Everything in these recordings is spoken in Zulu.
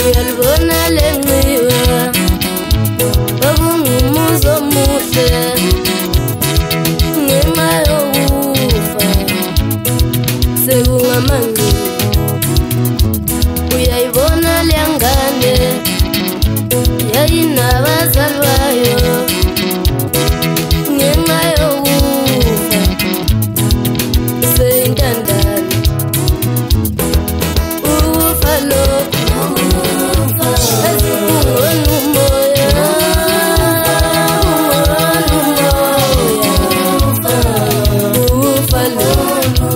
uyalibona lenxiwa babungumuzi omuhle ngenxa yokufa sekungamanqina uyayibona lengane yayinabazali bayo ngenxa yokufa seyintandane ukufa lokhu esibungona umoya ukufa lokhu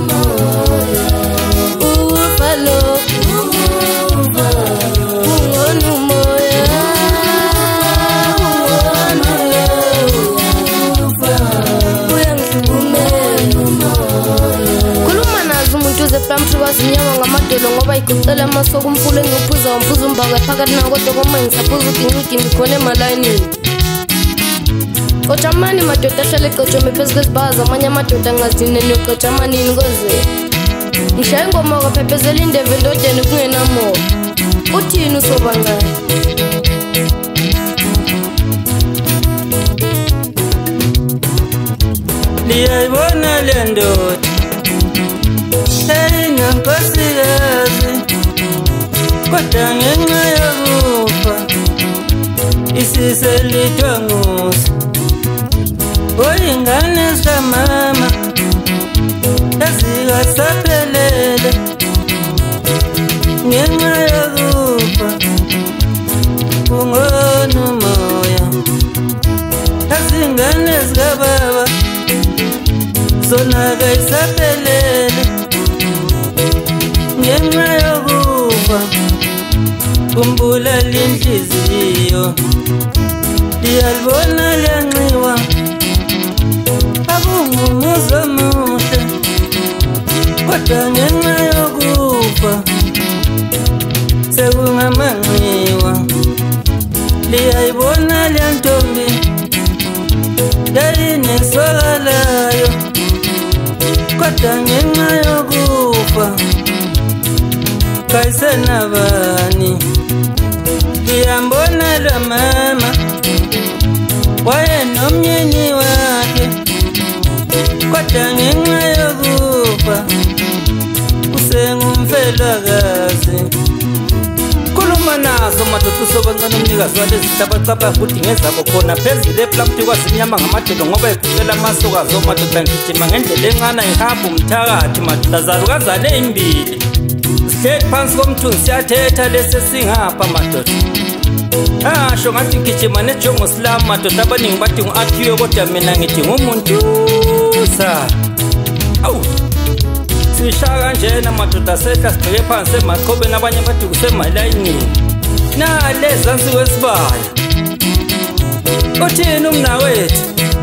ukufa lokhu ungona umoya Zinyama ngamadolo ngoba igucela amasoko umfule ngiphuza umfuza umbaka phakathi nakodwa koma ngisaphuza ugincigi mikhona emalayinini Kochamani madoda ahlale eqotshome phezu kwezibaza amanye amadoda angazineni yoqotshamanini koze Ngishaye ingoma kaphephezela indebe endodeni kungenamoya Uthini usobancane Liyayibona le ndoda Nkosikazi kodwa ngenxa yokufa isiselidwangusa oyingane zikamama ezikasaphelele ngenxa yokufa ungona umoya ezingane zikababa zona kayisaphelele ngenxa yokufa kumbulala inhliziyo liyalibona liyanxiwa abungumuzi omuhle kodwa ngenxa yokufa sekungamanxiwa liyayibona liyantombi yayinesokalayo kodwa ngenxa yokufa Kaisenabani Liyambona la mama wayenomnyeni wake kodwa ngenxa yokufa usengumfelakazi Khuluma nazo madoda usobancane umnikazi walezi hlabathapha futhi ngezabo khona phezulu eplakuthi kwazinyama ngamadolo ngoba ekucela amasokazi omadoda ngigijima ngendlela encane ihamba umthakathi madoda zalukazane imbili Sihleli phansi komthunzi siyathetha lesi singapha madoda Asho ngathi ngigijima nejongo slam madoda abaningi bathi ngu-athiwe kodwa mina ngithi ngumuntu Awu Sishaya kanjena madoda sehla sigqike phansi emaqhobeni abanye bathi kusemalayinini Nalezansi kwesibaya Uthini umnawethu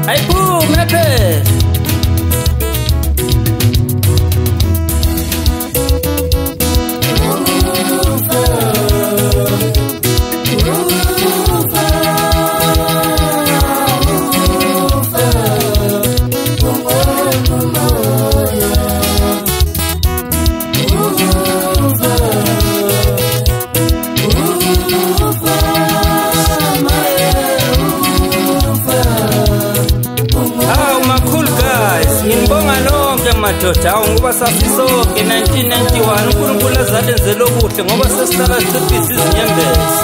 Ayiphume phela madoda ngoba sasisoke 1991 uNkulunkulu azalenzela okuhle ngoba sesihlala siphisa izinyembezi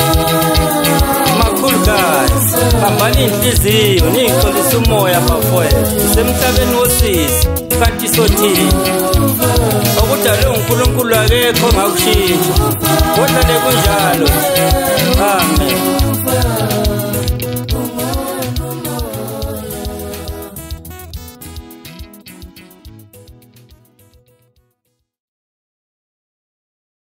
makhulu guys hambani inhliziyo nixolisa umoya bafowethu semhlabeni wosisi kanti sothini okudalwe uNkulunkulu akekho ngakushintsha kodwa le kunjalo amen